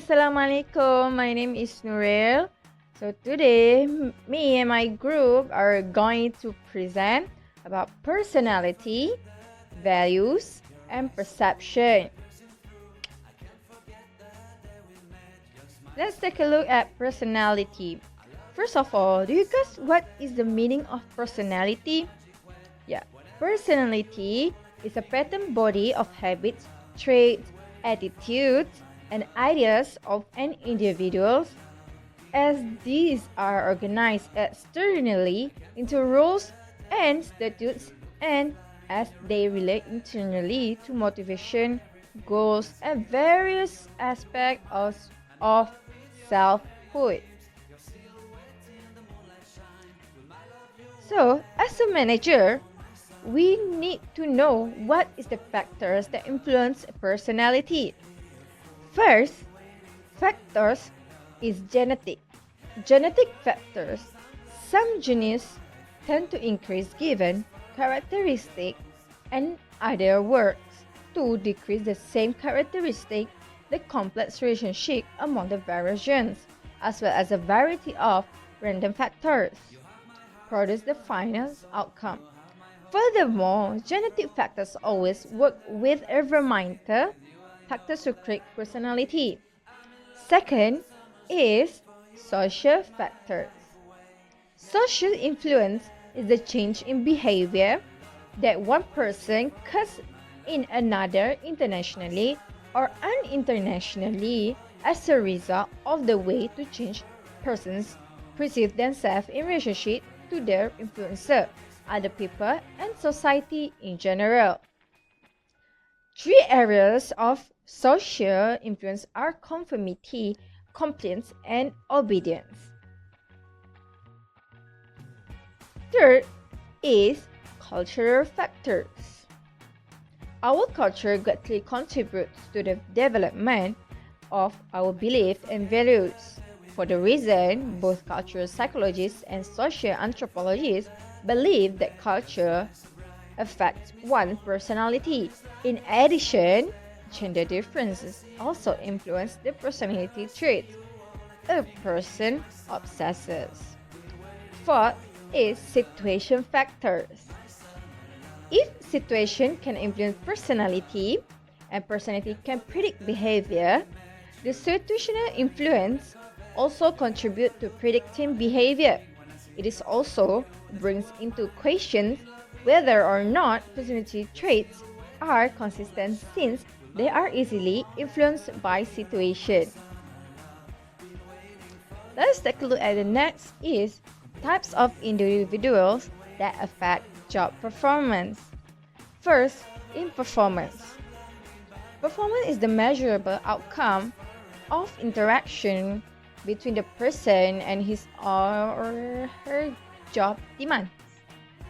Assalamualaikum. My name is NURRIL. So today, me and my group are going to present about personality, values, and perception. Let's take a look at personality. First of all, do you guess what is the meaning of personality? Yeah, personality is a pattern body of habits, traits, attitudes, and ideas of an individual, as these are organized externally into roles and statutes, and as they relate internally to motivation, goals, and various aspects of selfhood. So, as a manager, we need to know what is the factors that influence personality. First, factors is genetic. Genetic factors. Some genes tend to increase given characteristic, and other works to decrease the same characteristic. The complex relationship among the various genes, as well as a variety of random factors, produce the final outcome. Furthermore, genetic factors always work with a reminder factors to create personality. Second is social factors. Social influence is the change in behavior that one person causes in another internationally or unintentionally as a result of the way to change persons perceive themselves in relationship to their influencer, other people, and society in general. Three areas of social influence are conformity, compliance, and obedience. Third is cultural factors. Our culture greatly contributes to the development of our beliefs and values. For the reason, both cultural psychologists and social anthropologists believe that culture affects one's personality. In addition, gender differences also influence the personality traits a person possesses. Fourth is situation factors. If situation can influence personality and personality can predict behavior, the situational influence also contribute to predicting behavior. It is also brings into question whether or not personality traits are consistent since they are easily influenced by situation. Let's take a look at the next is types of individuals that affect job performance. First, in performance. Performance is the measurable outcome of interaction between the person and his or her job demands,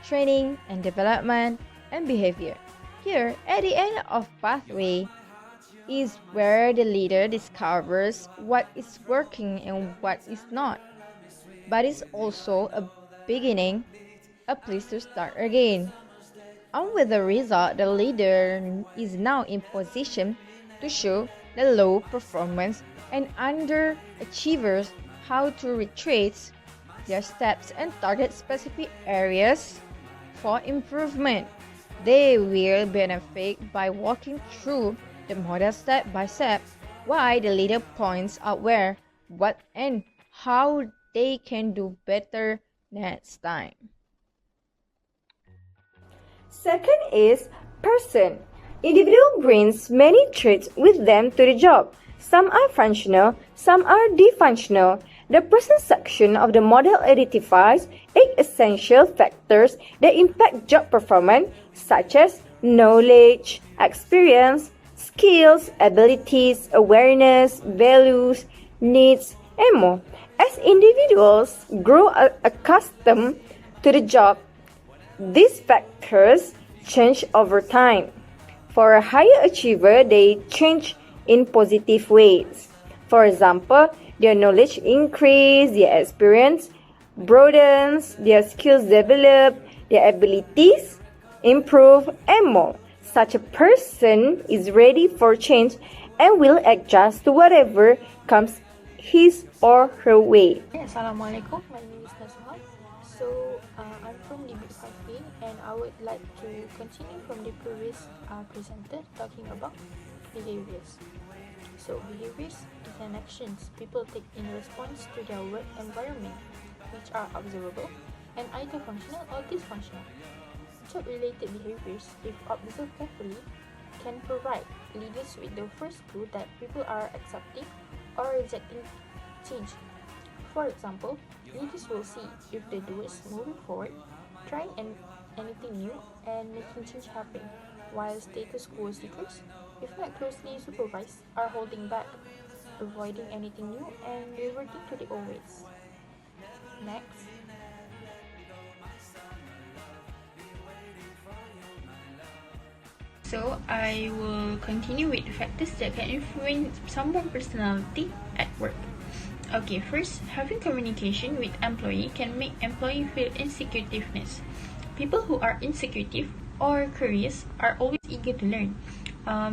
training and development, and behavior. Here, at the end of pathway, is where the leader discovers what is working and what is not. But it's also a beginning, a place to start again. And with the result, the leader is now in position to show the low performance and underachievers how to retrace their steps and target specific areas for improvement. They will benefit by walking through the model step by step, while the leader points out where, what, and how they can do better next time. Second is person. Individual brings many traits with them to the job. Some are functional, some are dysfunctional. The person section of the model identifies 8 essential factors that impact job performance, such as knowledge, experience, skills, abilities, awareness, values, needs, and more. As individuals grow accustomed to the job, these factors change over time. For a higher achiever, they change in positive ways. For example, their knowledge increases, their experience broadens, their skills develop, their abilities improve, and more. Such a person is ready for change and will adjust to whatever comes his or her way. Assalamualaikum, my name is Nasuha. I'm from DBIT and I would like to continue from the previous presenter talking about behaviors. So behaviors is an actions people take in response to their work environment, which are observable and either functional or dysfunctional. Job-related behaviors, if observed carefully, can provide leaders with the first clue that people are accepting or rejecting change. For example, leaders will see if the doers moving forward, trying anything new, and making change happen, while status quo seekers, if not closely supervised, are holding back, avoiding anything new, and reverting to the old ways. Next. So I will continue with factors that can influence someone's personality at work. Okay, first, having communication with employee can make employee feel insecuriveness. People who are insecure or curious are always eager to learn.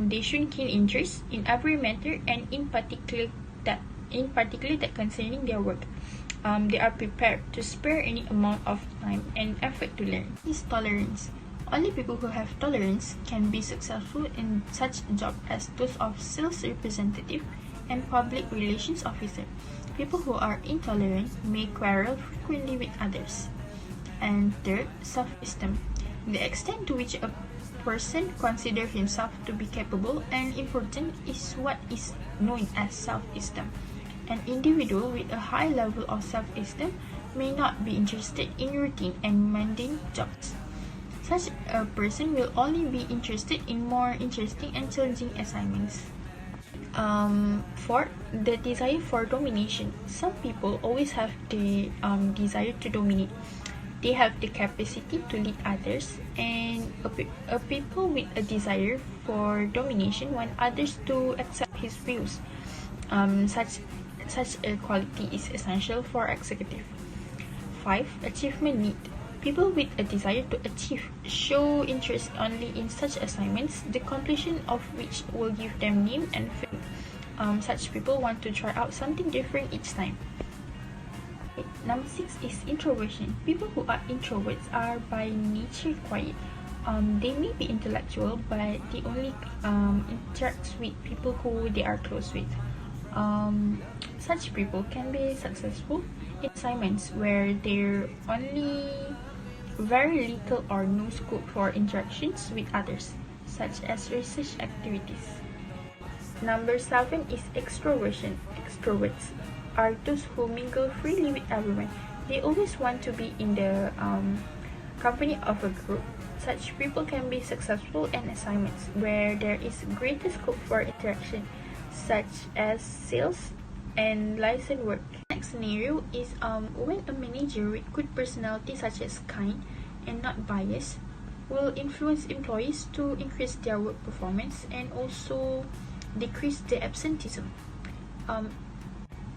They show keen interest in every matter and in particular that concerning their work. They are prepared to spare any amount of time and effort to learn. Is tolerance. Only people who have tolerance can be successful in such a job as those of sales representative and public relations officer. People who are intolerant may quarrel frequently with others. And third, self-esteem. The extent to which a person considers himself to be capable and important is what is known as self-esteem. An individual with a high level of self-esteem may not be interested in routine and mundane jobs. Such a person will only be interested in more interesting and challenging assignments. Fourth, the desire for domination. Some people always have the desire to dominate. They have the capacity to lead others, and a people with a desire for domination want others to accept his views. Such a quality is essential for executive. 5. Achievement need. People with a desire to achieve show interest only in such assignments, the completion of which will give them name and fame. Such people want to try out something different each time. Number 6 is introversion. People who are introverts are by nature quiet. They may be intellectual, but they only interact with people who they are close with. Such people can be successful in assignments where there only very little or no scope for interactions with others, such as research activities. Number 7 is extroversion. Extroverts are those who mingle freely with everyone. They always want to be in the company of a group. Such people can be successful in assignments where there is greater scope for interaction, such as sales and license work. Next scenario is when a manager with good personality, such as kind and not biased, will influence employees to increase their work performance and also decrease the absenteeism.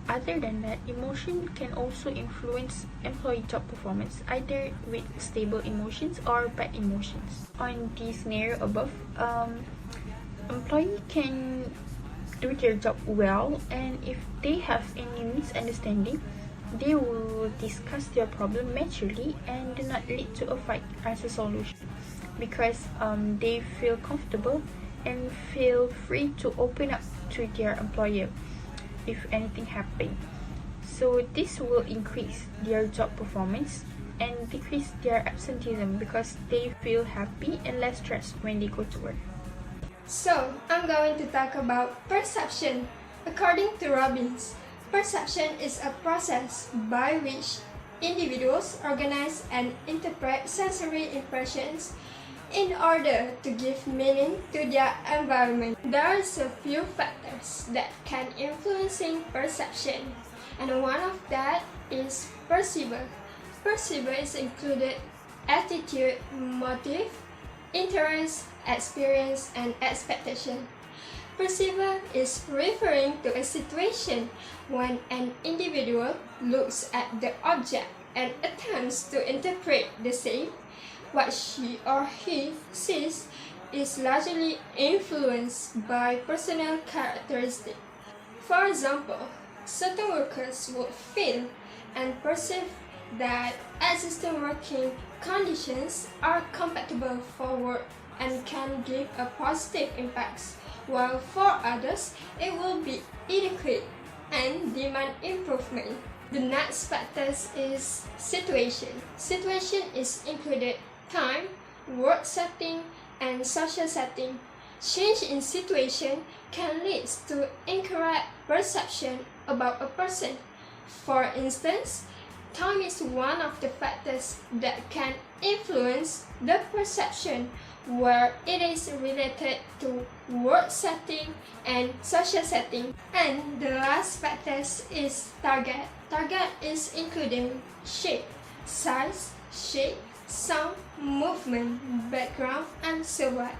Other than that, emotion can also influence employee job performance, either with stable emotions or bad emotions. On the scenario above, employee can do their job well, and if they have any misunderstanding, they will discuss their problem maturely and do not lead to a fight as a solution, because they feel comfortable and feel free to open up to their employer if anything happens. So this will increase their job performance and decrease their absenteeism because they feel happy and less stressed when they go to work. So, I'm going to talk about perception. According to Robbins, perception is a process by which individuals organize and interpret sensory impressions in order to give meaning to their environment. There are a few factors that can influencing perception, and one of that is perceiver. Perceiver is included attitude, motive, interest, experience, and expectation. Perceiver is referring to a situation when an individual looks at the object and attempts to interpret the same. What she or he sees is largely influenced by personal characteristics. For example, certain workers would feel and perceive that existing working conditions are compatible for work and can give a positive impact, while for others it will be inadequate and demand improvement. The next factor is situation. Situation is included time, work setting, and social setting. Change in situation can lead to incorrect perception about a person. For instance, time is one of the factors that can influence the perception, where it is related to work setting and social setting. And the last factor is target. Target is including shape, size, shape, sound, movement, background, and silhouette.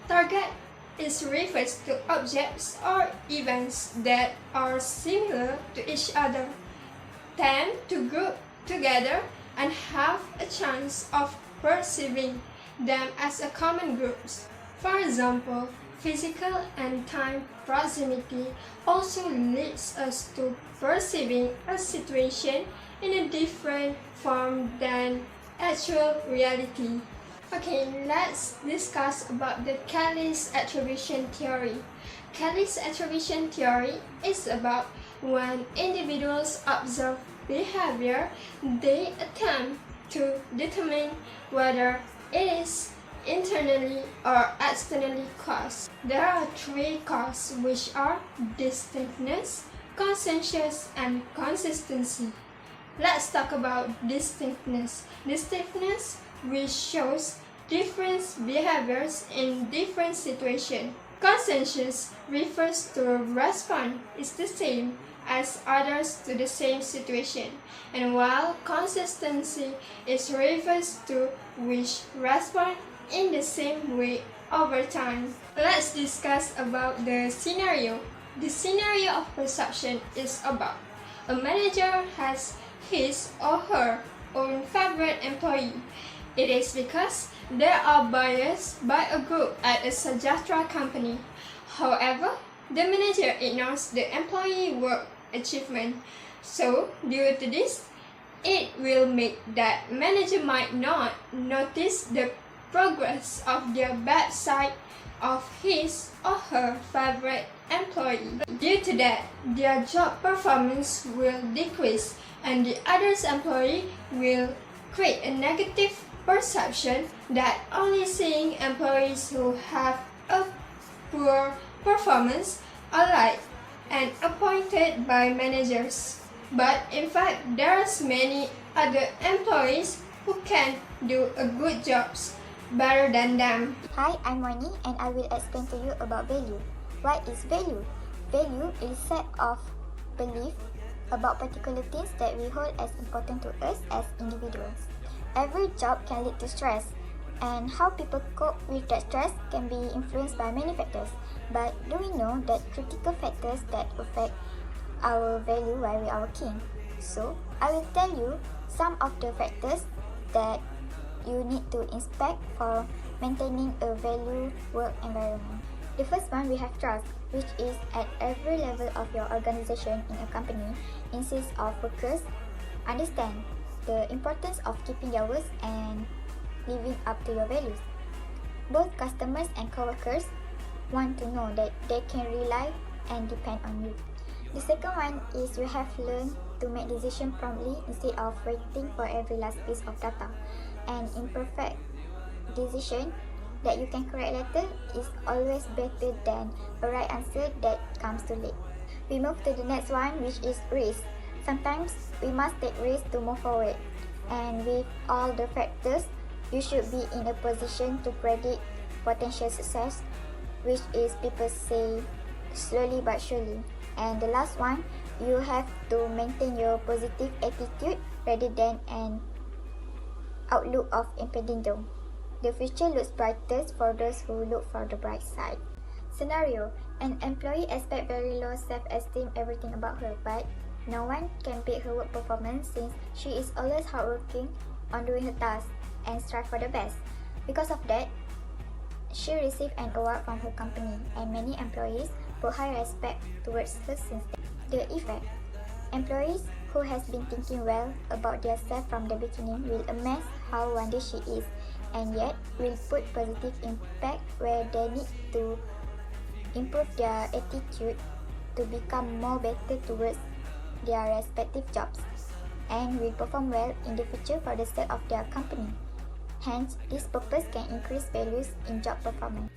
Target refers to objects or events that are similar to each other, tend to group together, and have a chance of perceiving them as a common groups. For example, physical and time proximity also leads us to perceiving a situation in a different form than actual reality. Okay, let's discuss about the Kelly's attribution theory. Kelly's attribution theory is about when individuals observe behavior, they attempt to determine whether it is internally or externally caused. There are three causes, which are distinctness, consensus, and consistency. Let's talk about distinctness. Distinctness, which shows different behaviors in different situations. Consensus refers to a response is the same as others to the same situation, and while consistency refers to which respond in the same way over time. Let's discuss about the scenario. The scenario of perception is about a manager has his or her own favorite employee. It is because there are bias by a group at a Sejahtera company. However, the manager ignores the employee work achievement. So, due to this, it will make that manager might not notice the progress of their bad side of his or her favorite employee. Due to that, their job performance will decrease and the other's employee will create a negative perception that only seeing employees who have a poor performance are liked and appointed by managers. But in fact, there's many other employees who can do a good jobs better than them. Hi, I'm Wani and I will explain to you about value. What is value? Value is a set of beliefs about particular things that we hold as important to us as individuals. Every job can lead to stress, and how people cope with that stress can be influenced by many factors. But do we know that critical factors that affect our value while we are working? So, I will tell you some of the factors that you need to inspect for maintaining a value work environment. The first one, we have trust, which is at every level of your organization in a company, insists of workers understand the importance of keeping their words and living up to your values. Both customers and coworkers want to know that they can rely and depend on you. The second one is you have learned to make decisions promptly instead of waiting for every last piece of data. An imperfect decision that you can correct later is always better than a right answer that comes too late. We move to the next one, which is risk. Sometimes we must take risks to move forward, and with all the factors, you should be in a position to predict potential success, which is people say slowly but surely. And the last one, you have to maintain your positive attitude rather than an outlook of impending doom. The future looks brightest for those who look for the bright side. Scenario: an employee expects very low self-esteem everything about her, but no one can beat her work performance since she is always hardworking on doing her tasks and strive for the best. Because of that, She received an award from her company, and many employees put high respect towards her since then. The effect: employees who has been thinking well about themselves from the beginning will amaze how wonderful she is, and yet will put positive impact where they need to improve their attitude to become more better towards their respective jobs, and will perform well in the future for the sake of their company. Hence, this purpose can increase values in job performance.